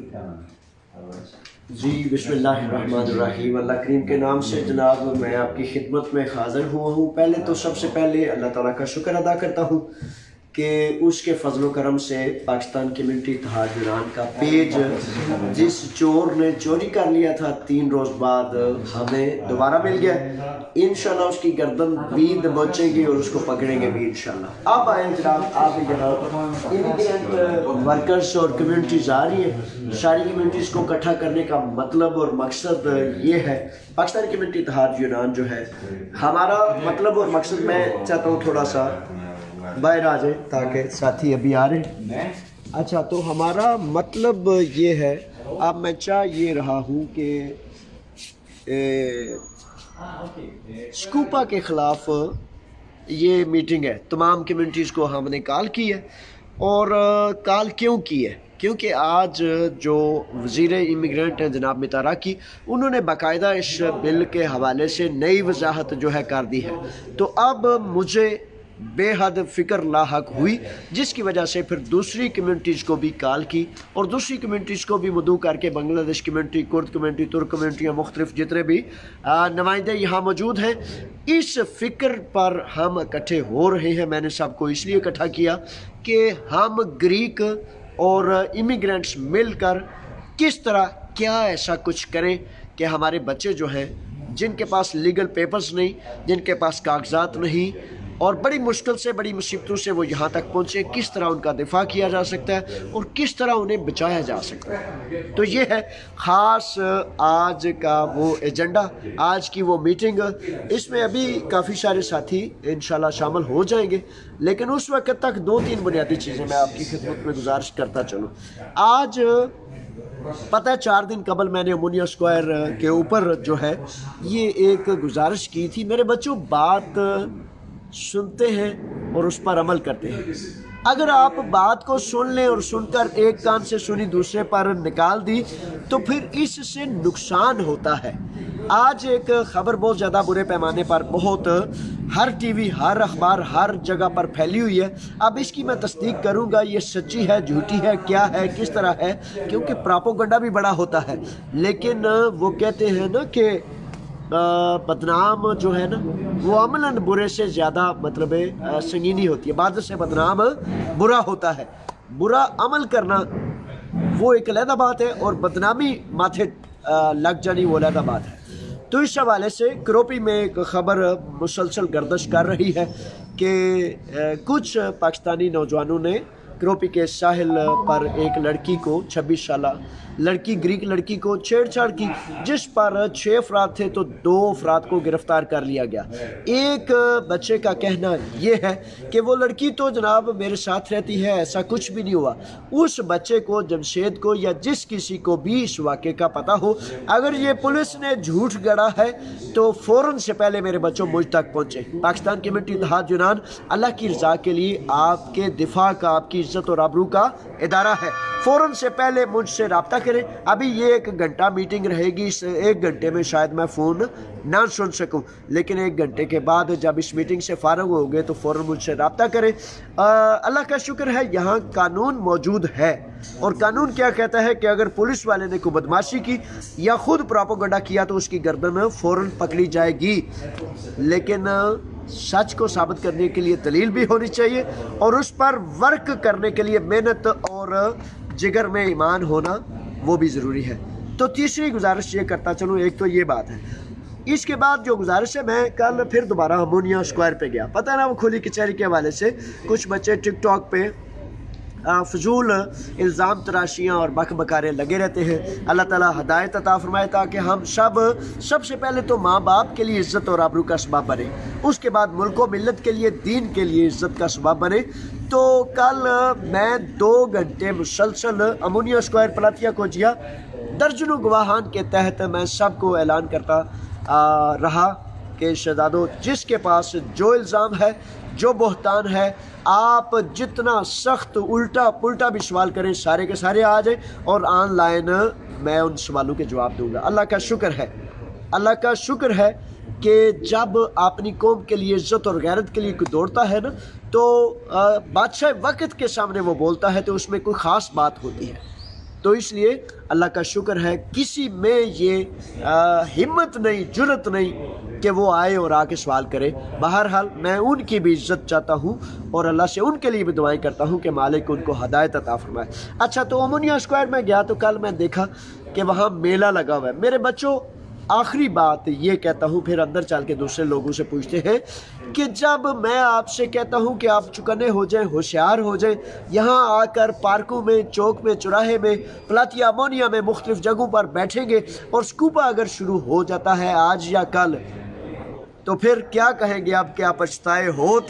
जी बिस्मिल्लाहिर्रहमानिर्रहीम। अल्लाह करीम के नाम से जनाब मैं आपकी खिदमत में हाज़िर हुआ हूँ। पहले तो सबसे पहले अल्लाह ताला का शुक्र अदा करता हूँ कि उसके फजल करम से पाकिस्तान कम्युनिटी इत्तेहाद यूनान का पेज जिस चोर ने चोरी कर लिया था 3 रोज़ बाद हमें दोबारा मिल गया। इंशाल्लाह उसकी गर्दन भी दबोचेगी और उसको पकड़ेंगे भी इंशाल्लाह। अब आए जनाब, आप यहाँ इमिग्रेंट वर्कर्स और कम्युनिटीज़ आ रही है। सारी कम्युनिटीज़ को इकट्ठा करने का मतलब और मकसद ये है, पाकिस्तान कम्युनिटी इत्तेहाद यूनान जो है हमारा मतलब और मकसद, मैं चाहता हूँ थोड़ा सा बाहर आ जाए ताकि साथी अभी आ रहे। अच्छा, तो हमारा मतलब ये है, अब मैं चाह ये रहा हूँ कि स्कूपा के ख़िलाफ़ ये मीटिंग है, तमाम कम्युनिटीज़ को हमने कॉल की है। और कॉल क्यों की है? क्योंकि आज जो वज़ीर इमिग्रेंट हैं जनाब मितारा की, उन्होंने बाकायदा इस बिल के हवाले से नई वजाहत जो है कर दी है। तो अब मुझे बेहद फ़िक्र लाहक हुई, जिसकी वजह से फिर दूसरी कम्युनिटीज़ को भी कॉल की और दूसरी कम्युनिटीज़ को भी मदऊ करके बांग्लादेश कम्युनिटी, कुर्द कम्युनिटी, तुर्क कम्युनिटियाँ, मुख्तलिफ जितने भी नुमाइंदे यहाँ मौजूद हैं, इस फ़िक्र पर हम इकट्ठे हो रहे हैं। मैंने सबको इसलिए इकट्ठा किया कि हम ग्रीक और इमिग्रेंट्स मिलकर किस तरह क्या ऐसा कुछ करें कि हमारे बच्चे जो हैं, जिनके पास लीगल पेपर्स नहीं, जिनके पास कागजात नहीं और बड़ी मुश्किल से, बड़ी मुसीबतों से वो यहाँ तक पहुँचे, किस तरह उनका दिफा किया जा सकता है और किस तरह उन्हें बचाया जा सकता है। तो ये है ख़ास आज का वो एजेंडा, आज की वो मीटिंग। इसमें अभी काफ़ी सारे साथी इंशाल्लाह शामिल हो जाएंगे, लेकिन उस वक्त तक 2-3 बुनियादी चीज़ें मैं आपकी खिदमत में गुजारिश करता चलूँ। आज पता है 4 दिन कबल मैंने अमोनिया स्क्वायर के ऊपर जो है ये एक गुजारिश की थी। मेरे बच्चों, बात सुनते हैं और उस पर अमल करते हैं। अगर आप बात को सुन लें और सुनकर एक कान से सुनी दूसरे पर निकाल दी तो फिर इससे नुकसान होता है। आज एक ख़बर बहुत ज़्यादा बुरे पैमाने पर, बहुत हर टीवी, हर अखबार, हर जगह पर फैली हुई है। अब इसकी मैं तस्दीक करूँगा ये सच्ची है, झूठी है, क्या है, किस तरह है, क्योंकि प्रोपेगेंडा भी बड़ा होता है। लेकिन वो कहते हैं ना कि बदनाम जो है ना वो अमलन बुरे से ज़्यादा मतलब संगीनी होती है। बाद से बदनाम बुरा होता है। बुरा अमल करना वो एक अलग बात है और बदनामी माथे लग जानी वो अलग बात है। तो इस हवाले से क्रोपी में एक ख़बर मुसलसल गर्दिश कर रही है कि कुछ पाकिस्तानी नौजवानों ने क्रोपी के साहिल पर एक लड़की को, 26 साल लड़की, ग्रीक लड़की को छेड़छाड़ की, जिस पर 6 अफराद थे तो 2 अफराद को गिरफ्तार कर लिया गया। एक बच्चे का कहना यह है कि वो लड़की तो जनाब मेरे साथ रहती है, ऐसा कुछ भी नहीं हुआ। उस बच्चे को, जमशेद को या जिस किसी को भी इस वाक़े का पता हो, अगर ये पुलिस ने झूठ गढ़ा है तो फ़ौरन से पहले मेरे बच्चों मुझ तक पहुँचे। पाकिस्तान कम्युनिटी इत्तेहाद यूनान अल्लाह की रज़ा के लिए आपके दिफा का, आपकी इज़्ज़त और आबरू का इदारा है। फ़ौरन से पहले मुझसे रब्ता करें। अभी ये 1 घंटा मीटिंग रहेगी, इस 1 घंटे में शायद मैं फ़ोन ना सुन सकूं, लेकिन 1 घंटे के बाद जब इस मीटिंग से फ़ारग हो गए तो फ़ौरन मुझसे रब्ता करें। अल्लाह का शुक्र है यहाँ कानून मौजूद है। और कानून क्या कहता है कि अगर पुलिस वाले ने कोई बदमाशी की या ख़ुद प्रोपेगेंडा किया तो उसकी गर्दन फ़ौरन पकड़ी जाएगी। लेकिन सच को साबित करने के लिए दलील भी होनी चाहिए और उस पर वर्क करने के लिए मेहनत और जिगर में ईमान होना वो भी ज़रूरी है। तो तीसरी गुजारिश ये करता चलूँ, एक तो ये बात है। इसके बाद जो गुजारिश है, मैं कल फिर दोबारा अमोनिया स्क्वायर पे गया। पता है ना, वो खुली कचहरी के हवाले से कुछ बच्चे टिकटॉक पे फजूल इल्ज़ाम तराशियाँ और बक बकारे लगे रहते हैं। अल्लाह ताला हदायत अता फरमाए ताकि हम सबसे पहले तो माँ बाप के लिए इज़्ज़त और आबरू का सबब बने, उसके बाद मुल्क व मिल्लत के लिए, दीन के लिए इज़्ज़त का सबब बने। तो कल मैं 2 घंटे मुसलसल अमोनिया स्क्वायर पलातिया को जिया। दर्जनों गवाहान के तहत मैं सबको ऐलान करता रहा कि शहजादों, जिसके पास जो इल्ज़ाम है, जो बहतान है, आप जितना सख्त उल्टा पुल्टा भी सवाल करें, सारे के सारे आ जाए और ऑनलाइन मैं उन सवालों के जवाब दूंगा। अल्लाह का शुक्र है, अल्लाह का शुक्र है कि जब अपनी कौम के लिए, इज़्ज़त और गैरत के लिए कोई दौड़ता है ना, तो बादशाह वक्त के सामने वो बोलता है तो उसमें कोई ख़ास बात होती है। तो इसलिए अल्लाह का शुक्र है किसी में ये हिम्मत नहीं, जुर्रत नहीं कि वो आए और आके सवाल करे। बहरहाल मैं उनकी भी इज़्ज़त चाहता हूँ और अल्लाह से उनके लिए भी दुआएं करता हूँ कि मालिक उनको हदायत अता फरमाए। अच्छा, तो अमोनिया स्क्वायर में गया तो कल मैं देखा कि वहाँ मेला लगा हुआ है। मेरे बच्चों, आखिरी बात ये कहता हूँ, फिर अंदर चल के दूसरे लोगों से पूछते हैं कि जब मैं आपसे कहता हूँ कि आप चुकन्ने हो जाएं, होशियार हो जाएं, यहाँ आकर पार्कों में, चौक में, चौराहे में, प्लातिया अमोनिया में, मुख्तलिफ जगहों पर बैठेंगे और स्कूबा अगर शुरू हो जाता है आज या कल, तो फिर क्या कहेंगे आप? क्या पछताए होत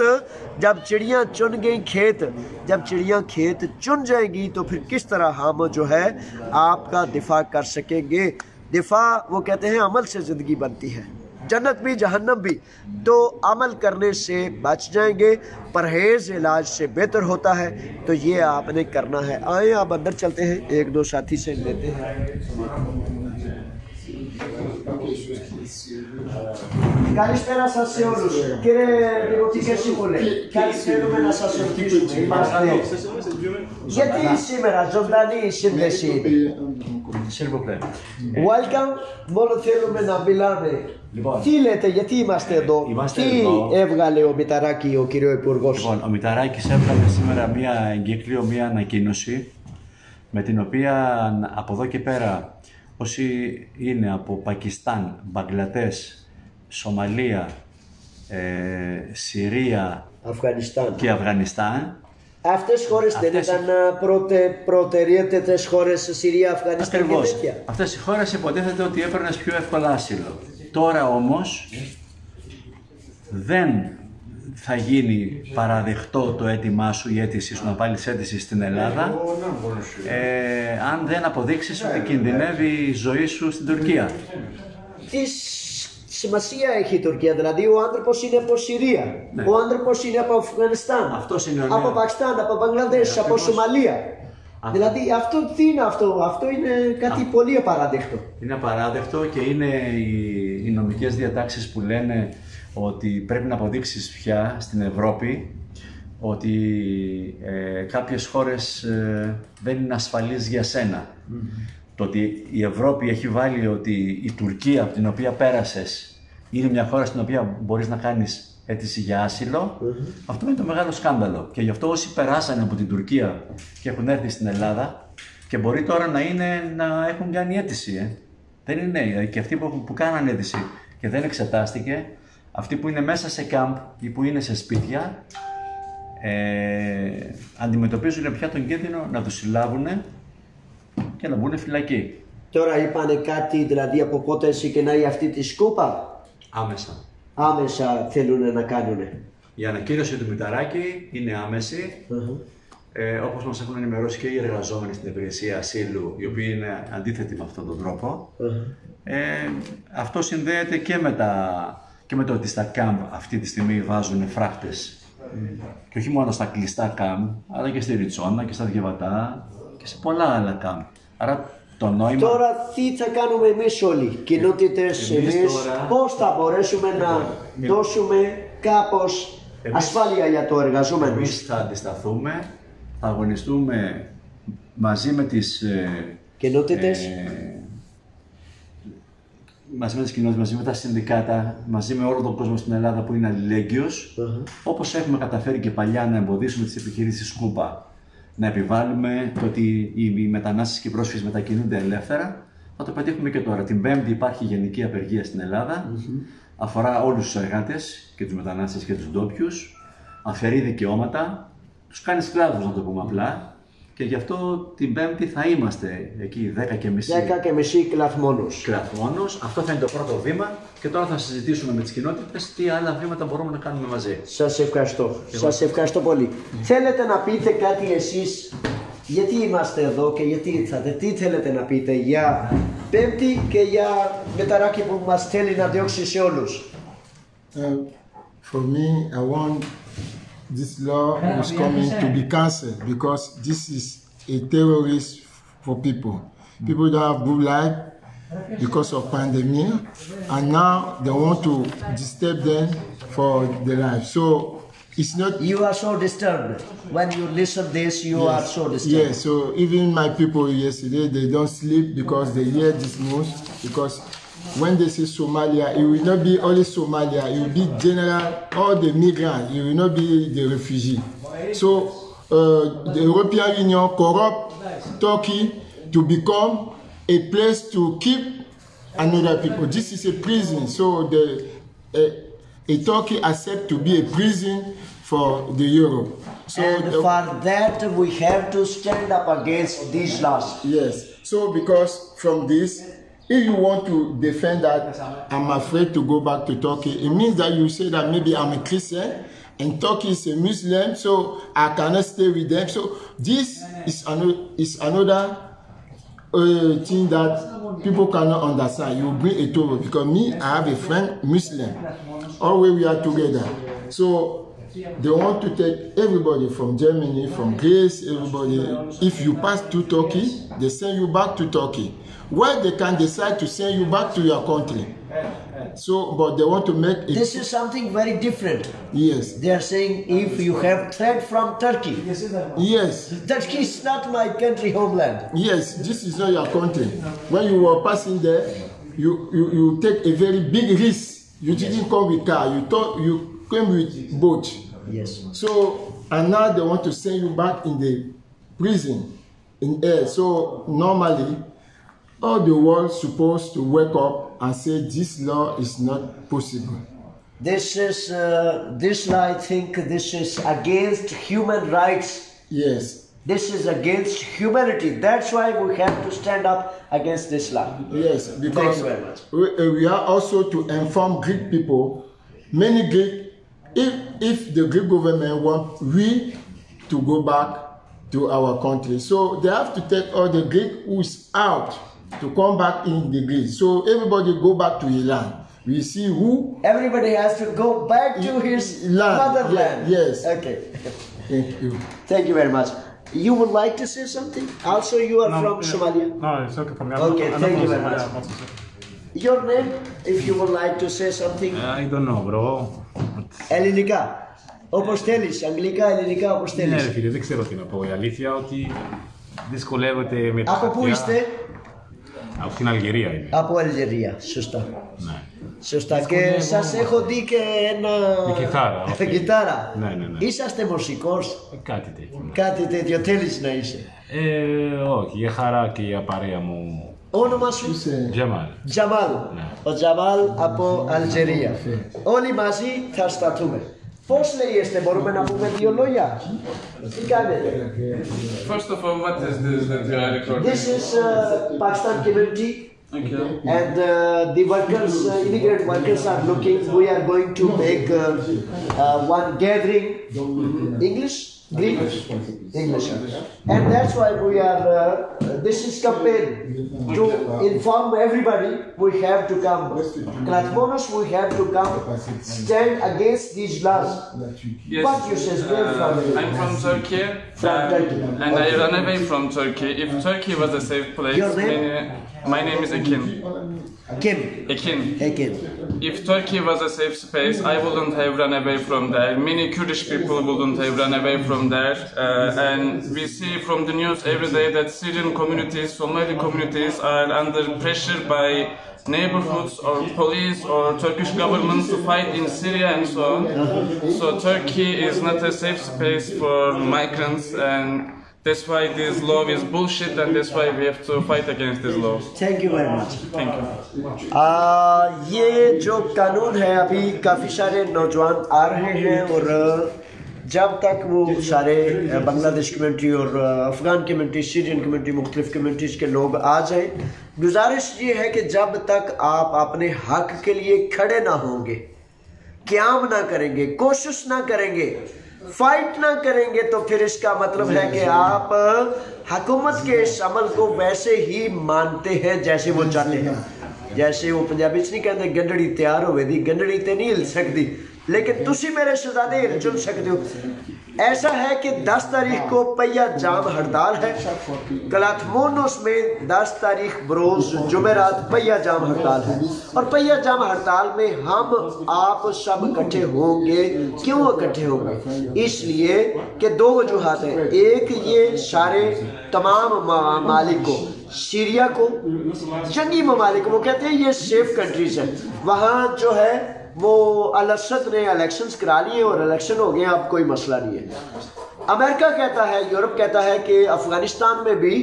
जब चिड़ियाँ चुन गई खेत। जब चिड़ियाँ खेत चुन जाएंगी तो फिर किस तरह हम जो है आपका दिफा कर सकेंगे? दिफा वो कहते हैं अमल से ज़िंदगी बनती है, जन्नत भी जहन्नम भी। तो अमल करने से बच जाएंगे, परहेज़ इलाज से बेहतर होता है, तो ये आपने करना है। आए आप अंदर चलते हैं, एक दो साथी से लेते हैं। Καλησπέρα σας σε όλους. Κύριε Δημοτή Κερσίπολε, κάτι θέλουμε να σας ρωτήσουμε. Γιατί σήμερα ζωντανή η σύνδεση? Welcome, μόνο θέλουμε να μιλάμε. Τι λέτε, γιατί είμαστε εδώ? Τι έβγαλε ο Μηταράκη, ο κύριο Υπουργός? Λοιπόν, ο Μηταράκης έβγαλε σήμερα μία εγκύκλιο, μία ανακοίνωση με την οποία από εδώ και πέρα όσοι είναι από Πακιστάν, Μπαγκλαντές, Σομαλία, Συρία και Αφγανιστάν. Αυτές χώρες δεν ήταν προτεραιότητες χώρες, Συρία, Αφγανιστάν και τέτοια? Αυτές οι χώρες υποτίθεται ότι έπαιρνες πιο εύκολα άσυλο. Τώρα όμως δεν θα γίνει παραδεχτό το αίτημά σου, η αίτησή σου να βάλεις αίτηση στην Ελλάδα, αν δεν αποδείξεις ότι κινδυνεύει η ζωή σου στην Τουρκία. Τι σημασία έχει η Τουρκία? Δηλαδή ο άνθρωπος είναι από Συρία, ναι. Ο άνθρωπος είναι από Αφγανιστάν, από Πακιστάν, από Μπαγκλαντές, από Σομαλία. Δηλαδή αυτό τι είναι αυτό? Αυτό είναι κάτι πολύ απαράδεκτο. Είναι απαράδεκτο και είναι οι νομικές διατάξεις που λένε ότι πρέπει να αποδείξεις πια στην Ευρώπη ότι κάποιες χώρες δεν είναι ασφαλείς για σένα. Το ότι η Ευρώπη έχει βάλει ότι η Τουρκία από την οποία πέρασες είναι μια χώρα στην οποία μπορείς να κάνεις αίτηση για άσυλο, αυτό είναι το μεγάλο σκάνδαλο. Και γι' αυτό όσοι περάσανε από την Τουρκία και έχουν έρθει στην Ελλάδα και μπορεί τώρα να έχουν κάνει αίτηση. Δεν είναι, και αυτοί που κάνανε αίτηση και δεν εξετάστηκε, αυτοί που είναι μέσα σε κάμπ ή που είναι σε σπίτια, αντιμετωπίζουν πια τον κίνδυνο να τους συλλάβουν και να μπουν φυλακή. Τώρα είπανε κάτι, δηλαδή από πότε ξεκινάει αυτή τη σκούπα? Άμεσα. Άμεσα θέλουν να κάνουν. Η ανακοίνωση του Μηταράκη είναι άμεση. Όπως μας έχουν ενημερώσει και οι εργαζόμενοι στην υπηρεσία ασύλου, οι οποίοι είναι αντίθετοι με αυτόν τον τρόπο. Αυτό συνδέεται και με το ότι στα κάμπ αυτή τη στιγμή βάζουν φράχτες. Και όχι μόνο στα κλειστά κάμπ, αλλά και στη Ριτσόνα και στα Διαβατά και σε πολλά άλλα κάμπ. Άρα το νόημα... Τώρα τι θα κάνουμε εμείς όλοι, κοινότητες, εμείς πώς θα μπορέσουμε να δώσουμε κάπως ασφάλεια για το εργαζόμενο? Εμείς θα αντισταθούμε, θα αγωνιστούμε μαζί με τις κοινότητες, μαζί με τις κοινότητες, μαζί με τα συνδικάτα, μαζί με όλο τον κόσμο στην Ελλάδα που είναι αλληλέγγυος, όπως έχουμε καταφέρει και παλιά να εμποδίσουμε τις επιχειρήσεις σκούπα, να επιβάλλουμε το ότι οι μετανάστες και οι πρόσφυγες μετακινούνται ελεύθερα, θα το πετύχουμε και τώρα. Την Πέμπτη υπάρχει γενική απεργία στην Ελλάδα, αφορά όλους τους εργάτες και τους μετανάστες και τους ντόπιους, αφαιρεί δικαιώματα, τους κάνει σκλάβους, να το πούμε απλά, και γι' αυτό την Πέμπτη θα είμαστε εκεί 10:30. 10:30 κλαθμόνος. Αυτό θα είναι το πρώτο βήμα και τώρα θα συζητήσουμε με τις κοινότητες τι άλλα βήματα μπορούμε να κάνουμε μαζί. Σας ευχαριστώ. Σας ευχαριστώ πολύ. Θέλετε να πείτε κάτι εσείς, γιατί είμαστε εδώ και γιατί ήρθατε? Τι θέλετε να πείτε για Πέμπτη και για Μηταράκη που μας θέλει να διώξει σε όλους? For me, I want this law is coming to be cancelled because this is a terrorist for people. People don't have good life because of pandemic, and now they want to disturb them for their life. So it's not. You are so disturbed when you listen this. You are so disturbed. Yeah, so even my people yesterday, they don't sleep because they hear this news. Because when they say Somalia, it will not be only Somalia, it will be general, all the migrants, it will not be the refugee. So the European Union corrupt Turkey to become a place to keep another people. This is a prison, so a Turkey accept to be a prison for the Europe. So and for that we have to stand up against these laws. Yes. So because from this, if you want to defend that, I'm afraid to go back to Turkey. It means that you say that maybe I'm a Christian and Turkey is a Muslim, so I cannot stay with them. So this is another thing that people cannot understand. You bring a Torah because me, I have a friend Muslim. Always we are together. So they want to take everybody from Germany, from Greece, everybody. If you pass to Turkey, they send you back to Turkey. Where they can decide to send you back to your country. So, but they want to make it. This is something very different. Yes. They are saying if you have threat from Turkey. Yes. Turkey is not my country homeland. Yes, this is not your country. When you were passing there, you take a very big risk. You didn't come with car. You came with boat. Yes. So, and now they want to send you back in the prison, in air. So normally, all the world supposed to wake up and say this law is not possible. This is this law. I think this is against human rights. Yes. This is against humanity. That's why we have to stand up against this law. Yes, because thank you very much. We are also to inform Greek people. Many Greek, if the Greek government want we to go back to our country, so they have to take all the Greek who's out to come back in the Greece. So everybody go back to Iran. We see who. Everybody has to go back to his motherland. Yes. Okay. Thank you. Thank you very much. You would like to say something? Also, you are from Somalia. No, it's okay for me. Okay, thank you very much. Somalia. Your name, if you would like to say something. I don't know, bro. Ελληνικά. Όπως θέλεις. Αγγλικά, ελληνικά, όπως Ναι, θέλεις. ρε φίλε, δεν ξέρω τι να πω. Η αλήθεια ότι δυσκολεύεται με τα Από πού χαρτιά. είστε? Από την Αλγερία είμαι. Από Αλγερία, σωστά. Ναι. Σωστά. Και σας έχω δει και ένα... κιθάρα, okay. Κιθάρα. Ναι, ναι, ναι. Είσαστε μουσικός? Κάτι τέτοιο. Κάτι τέτοιο θέλεις να είσαι? Όχι, για χαρά και για παρέα μου. Όνομα σου? Τζαμάλ. Τζαμάλ. Ναι. Ο Τζαμάλ από Αλγερία. Όλοι μαζί θα σταθούμε. Πώς λέγεστε, μπορούμε να πούμε δύο λόγια? Τι κάνετε? First of all, what is this that you are recording? This is Pakistan community. Okay. And the workers, immigrant workers are looking. We are going to make one gathering. English? Greek? English. And that's why we are, this is campaign to inform everybody we have to come. Kratmonos, we have to come, stand against these laws. Yes, What you say? I'm from Turkey. From Turkey. And I ran away from Turkey. If Turkey was a safe place, Your name? my name is Ekin. Kim. Ekin. Hey, Kim. If Turkey was a safe space, I wouldn't have run away from there. Many Kurdish people wouldn't have run away from there. And we see from the news every day that Syrian communities, Somali communities are under pressure by neighborhoods or police or Turkish government to fight in Syria and so on. So Turkey is not a safe space for migrants, and that's why this law is bullshit, and that's why we have to fight against this law. Thank you very much. Thank you. ये जो कानून है अभी काफ़ी सारे नौजवान आ रहे हैं और जब तक वो सारे बांग्लादेश कम्युनिटी और अफ़गान कम्युनिटी, सीरियन कम्युनिटी, मुख्तलिफ कम्युनिटीज़ के लोग आ जाएं, गुजारिश ये है कि जब तक आप अपने हक के लिए खड़े ना होंगे, क़याम ना करेंगे, कोशिश ना करेंगे, फाइट ना करेंगे, तो फिर इसका मतलब है कि आप हुकूमत के इस अमल को वैसे ही मानते हैं जैसे वो चाहते हैं। जैसे वो पंजाबी च नहीं कहते गंढड़ी तैयार होवे दी, गंढड़ी ते नहीं हिल सकती, लेकिन तुसी मेरे शहजादे हिल चुल सकते हो। ऐसा है कि 10 तारीख को पहिया जाम हड़ताल है। कलाथमोनोस में 10 तारीख बरोज जुमेरात पहिया जाम हड़ताल है, और पहिया जाम हड़ताल में हम आप सब इकट्ठे होंगे। क्यों इकट्ठे होंगे? इसलिए कि दो वजूहात हैं। एक, ये सारे तमाम ममालिक को, सीरिया को, जंगी ममालिक, वो कहते हैं ये सेफ कंट्रीज है, वहाँ जो है वो अल-असद ने इलेक्शंस करा लिए और इलेक्शन हो गए, अब कोई मसला नहीं है। अमेरिका कहता है, यूरोप कहता है कि अफगानिस्तान में भी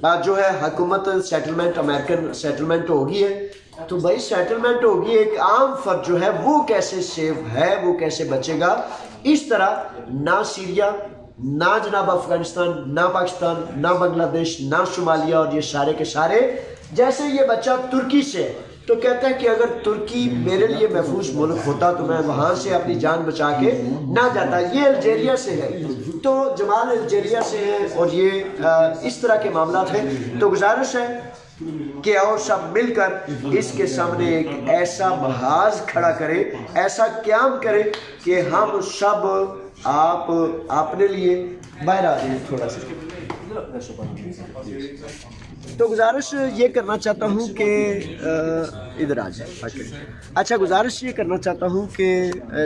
जो है हुकूमत सेटलमेंट, अमेरिकन सेटलमेंट होगी है। तो भाई सेटलमेंट होगी, एक आम फर्द जो है वो कैसे सेफ है, वो कैसे बचेगा? इस तरह ना सीरिया, ना जनाब अफगानिस्तान, ना पाकिस्तान, ना बांग्लादेश, ना सोमालिया, और ये सारे के सारे, जैसे ये बच्चा तुर्की से, तो कहते हैं कि अगर तुर्की मेरे लिए महफूज मुल्क होता तो मैं वहाँ से अपनी जान बचा के ना जाता। ये अल्जेरिया से है, तो जमाल अल्जेरिया से है, और ये इस तरह के मामला थे। तो गुजारिश है कि और सब मिलकर इसके सामने एक ऐसा महाज खड़ा करे, ऐसा क्याम करे कि हम सब आप अपने लिए बाहर आ जाए थोड़ा सा। तो गुजारिश ये करना चाहता हूँ कि इधर आ जाए। अच्छा, गुजारिश ये करना चाहता हूँ कि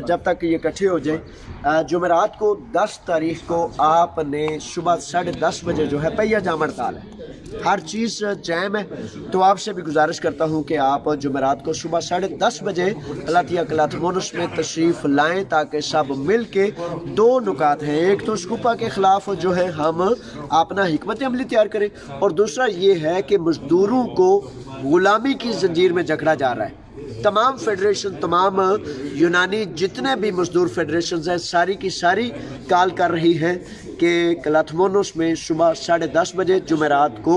जब तक ये इकट्ठे हो जाए, जुमेरात को 10 तारीख को आपने सुबह 10:30 बजे जो है पहिया जाम हड़ताल है, हर चीज़ जैम है। तो आपसे भी गुजारिश करता हूँ कि आप जुमेरात को सुबह 10:30 बजे अलातिया कलाथमोनस में तशरीफ़ लाएँ, ताकि सब मिल के दो नुकात हैं। एक तो स्कूपा के ख़िलाफ़ जो है हम अपना हिकमत अमली तैयार करें, और दूसरा ये है कि मज़दूरों को ग़ुलामी की जंजीर में जकड़ा जा रहा है। तमाम फेडरेशन, तमाम यूनानी जितने भी मजदूर फेडरेशन हैं, सारी की सारी कॉल कर रही है कि कलाथमोनस में सुबह 10:30 बजे जुमेरात को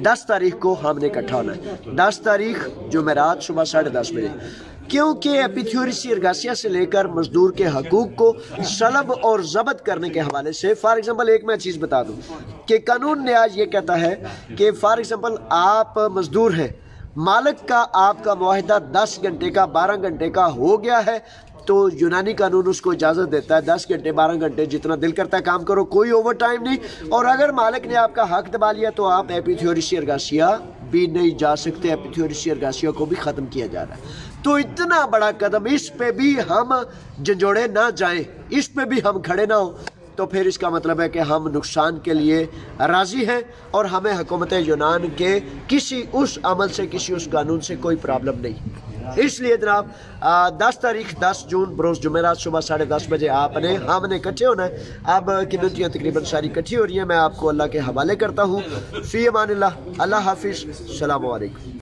10 तारीख को हमने इकट्ठा होना है। 10 तारीख जुमेरात सुबह 10:30 बजे, क्योंकि एपिथ्योरेसी अर्गासिया से लेकर मजदूर के हकूक़ को सलब और ज़ब्त करने के हवाले से, फॉर एग्ज़ाम्पल एक मैं चीज़ बता दूँ कि कानून ने आज ये कहता है कि फॉर एग्ज़ाम्पल आप मजदूर हैं, मालिक का आपका मुआहिदा 10 घंटे का 12 घंटे का हो गया है, तो यूनानी कानून उसको इजाज़त देता है 10 घंटे 12 घंटे जितना दिल करता है काम करो, कोई ओवर टाइम नहीं। और अगर मालिक ने आपका हक दबा लिया तो आप एपिथ्योरेसी अर्गासिया भी नहीं जा सकते, एपिथ्योरेसी अर्गासिया को भी ख़त्म किया जा रहा है। तो इतना बड़ा कदम, इस पे भी हम झंझोड़े ना जाएं, इस पे भी हम खड़े ना हो, तो फिर इसका मतलब है कि हम नुकसान के लिए राज़ी हैं और हमें हुकूमत यूनान के किसी उस अमल से, किसी उस कानून से कोई प्रॉब्लम नहीं। इसलिए जनाब 10 तारीख 10 जून बरोज़ जुमेरात सुबह 10:30 बजे हमने इकट्ठे होना है। अब कम्यूनिटियाँ तकरीबन सारी इकट्ठी हो रही हैं। मैं आपको अल्लाह के हवाले करता हूँ। फ़ी अमानिल्लाह, अल्लाह हाफिज़, अस्सलामु अलैकुम।